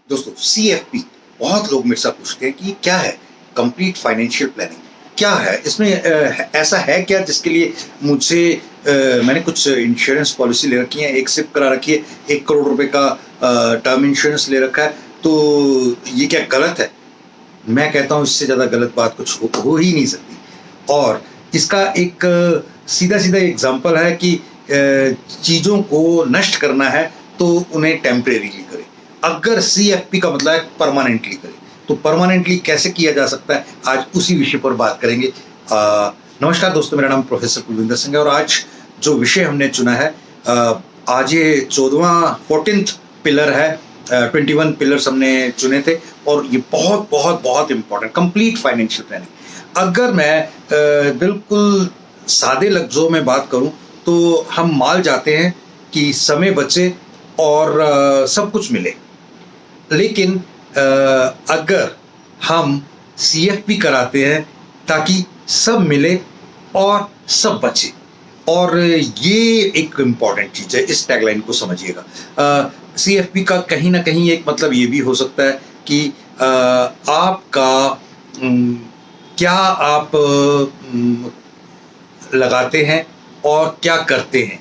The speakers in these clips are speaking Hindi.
दोस्तों CFP बहुत लोग मेरे से पूछते हैं कि क्या है कंप्लीट फाइनेंशियल प्लानिंग, क्या है इसमें, ऐसा है क्या जिसके लिए मुझे मैंने कुछ इंश्योरेंस पॉलिसी ले रखी है, एक सिप करा रखी है, 1 करोड़ रुपए का टर्म इंश्योरेंस ले रखा है, तो ये क्या गलत है? मैं कहता हूँ इससे ज़्यादा गलत बात कुछ हो ही नहीं सकती। और इसका एक सीधा सीधा एग्जाम्पल है कि चीज़ों को नष्ट करना है तो उन्हें टेम्परेरीली करें। अगर CFP का मतलब है परमानेंटली करें, तो परमानेंटली कैसे किया जा सकता है, आज उसी विषय पर बात करेंगे। नमस्कार दोस्तों, मेरा नाम प्रोफेसर कुलविंदर सिंह है और आज जो विषय हमने चुना है, आज ये 14th पिलर है। 21 पिलर्स हमने चुने थे और ये बहुत बहुत बहुत इंपॉर्टेंट कंप्लीट फाइनेंशियल प्लानिंग। अगर मैं बिल्कुल सादे लफ्जों में बात करूं तो हम मान जाते हैं कि समय बचे और सब कुछ मिले, लेकिन अगर हम CFP कराते हैं ताकि सब मिले और सब बचे, और ये एक इम्पॉर्टेंट चीज़ है, इस टैगलाइन को समझिएगा। CFP का कहीं ना कहीं एक मतलब ये भी हो सकता है कि आपका क्या आप लगाते हैं और क्या करते हैं,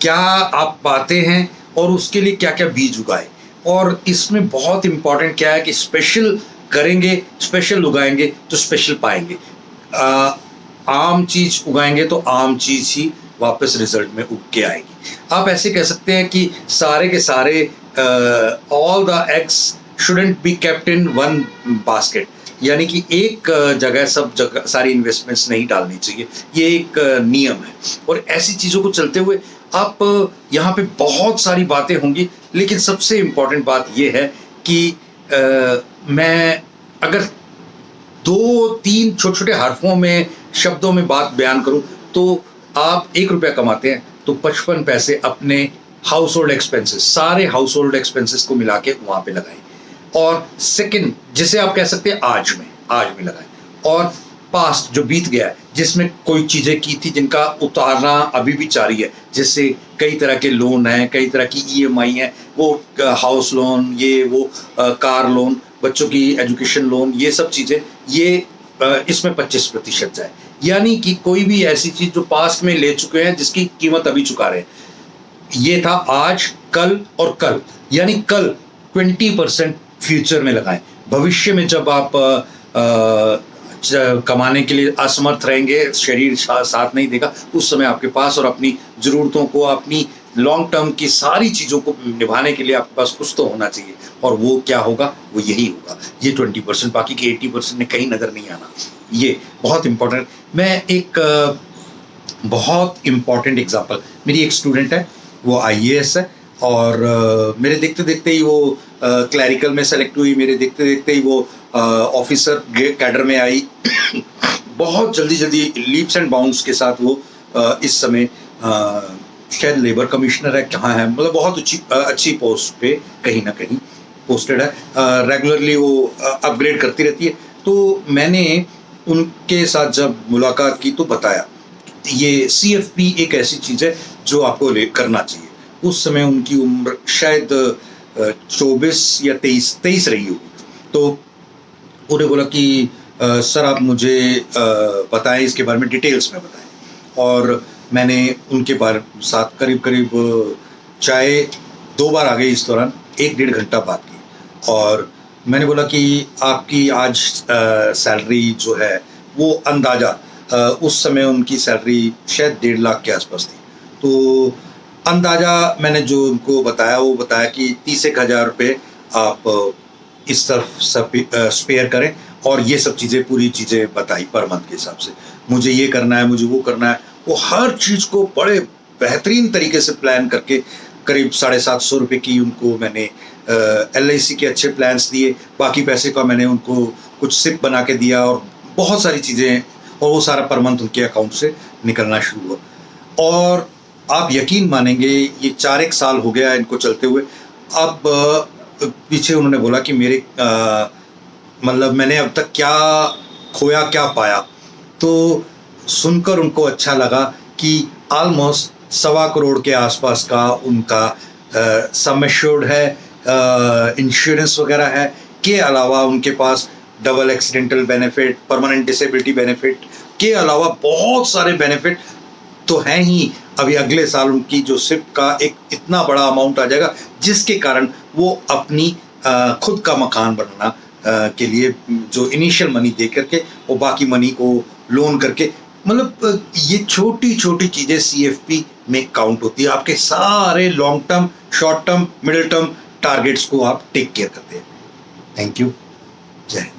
क्या आप पाते हैं और उसके लिए क्या क्या बीज उगाए। और इसमें बहुत इंपॉर्टेंट क्या है कि स्पेशल करेंगे, स्पेशल उगाएंगे तो स्पेशल पाएंगे। आम चीज उगाएंगे तो आम चीज ही वापस रिजल्ट में उग के आएगी। आप ऐसे कह सकते हैं कि सारे के सारे all the eggs shouldn't be kept in one basket, यानी कि एक जगह सब जगह सारी इन्वेस्टमेंट्स नहीं डालनी चाहिए, ये एक नियम है। और ऐसी चीज़ों को चलते हुए आप यहाँ पे बहुत सारी बातें होंगी, लेकिन सबसे इम्पॉर्टेंट बात ये है कि मैं अगर 2-3 छोटे छोटे हरफों में, शब्दों में बात बयान करूं तो आप 1 रुपया कमाते हैं तो 55 पैसे अपने हाउस होल्ड एक्सपेंसेस, सारे हाउस होल्ड एक्सपेंसेस को मिला के वहां पे लगाएं। और सेकंड, जिसे आप कह सकते हैं आज में लगाएं। और पास्ट जो बीत गया है, जिसमें कोई चीजें की थी जिनका उतारना अभी भी जारी है, जैसे कई तरह के लोन हैं, कई तरह की EMI है, वो हाउस लोन, ये वो कार लोन, बच्चों की एजुकेशन लोन, ये सब चीजें, ये इसमें 25% जाए। यानी कि कोई भी ऐसी चीज जो पास्ट में ले चुके हैं जिसकी कीमत अभी चुका रहे हैं, ये था आज, कल और कल, यानी कल 20% फ्यूचर में लगाएं। भविष्य में जब आप कमाने के लिए असमर्थ रहेंगे, शरीर साथ नहीं देगा, उस समय आपके पास और अपनी जरूरतों को, अपनी लॉन्ग टर्म की सारी चीज़ों को निभाने के लिए आपके पास कुछ तो होना चाहिए। और वो क्या होगा? वो यही होगा, ये 20%, बाकी के 80% ने कहीं नजर नहीं आना। ये बहुत इंपॉर्टेंट। मैं एक बहुत इंपॉर्टेंट एग्जांपल, मेरी एक स्टूडेंट है, वो IAS है और मेरे देखते देखते ही वो क्लैरिकल में सेलेक्ट हुई, मेरे देखते देखते ही वो ऑफिसर कैडर में आई। बहुत जल्दी जल्दी लीप्स एंड बाउंड्स के साथ वो इस समय शायद लेबर कमिश्नर है, कहाँ है, मतलब बहुत अच्छी पोस्ट पे कहीं ना कहीं पोस्टेड है। रेगुलरली वो अपग्रेड करती रहती है। तो मैंने उनके साथ जब मुलाकात की तो बताया ये CFP एक ऐसी चीज़ है जो आपको करना चाहिए। उस समय उनकी उम्र शायद 24 या 23 रही होगी। तो उन्होंने बोला कि सर आप मुझे बताएं, इसके बारे में डिटेल्स में बताएं। और मैंने उनके बारे साथ करीब करीब चाहे 2 बार आ गई, इस दौरान 1-1.5 घंटा बात की। और मैंने बोला कि आपकी आज सैलरी जो है वो अंदाज़ा, उस समय उनकी सैलरी शायद 1.5 लाख के आसपास थी। तो अंदाज़ा मैंने जो उनको बताया, वो बताया कि 30,000 रुपये आप इस तरफ स्पेयर करें, और ये सब चीज़ें, पूरी चीज़ें बताई पर मंथ के हिसाब से, मुझे ये करना है, मुझे वो करना है। वो हर चीज़ को बड़े बेहतरीन तरीके से प्लान करके करीब 750 रुपये की उनको मैंने LIC के अच्छे प्लान्स दिए। बाकी पैसे का मैंने उनको कुछ सिप बना के दिया और बहुत सारी चीज़ें, और वो सारा पर मंथ उनके अकाउंट से निकलना शुरू हुआ। और आप यकीन मानेंगे, ये 4-1 साल हो गया इनको चलते हुए। अब पीछे उन्होंने बोला कि मेरे मतलब मैंने अब तक क्या खोया क्या पाया। तो सुनकर उनको अच्छा लगा कि ऑलमोस्ट 1.25 करोड़ के आसपास का उनका सम एश्योर्ड है, इंश्योरेंस वगैरह है, के अलावा उनके पास double accidental benefit, permanent disability benefit के अलावा बहुत सारे बेनिफिट तो हैं ही। अभी अगले साल उनकी जो सिप का एक इतना बड़ा अमाउंट आ जाएगा जिसके कारण वो अपनी खुद का मकान बनाना के लिए जो इनिशियल मनी दे करके वो बाकी मनी को लोन करके, मतलब ये छोटी छोटी चीज़ें CFP में काउंट होती है। आपके सारे long term, short term, middle term targets को आप टेक केयर करते हैं। Thank you. जय हिंद।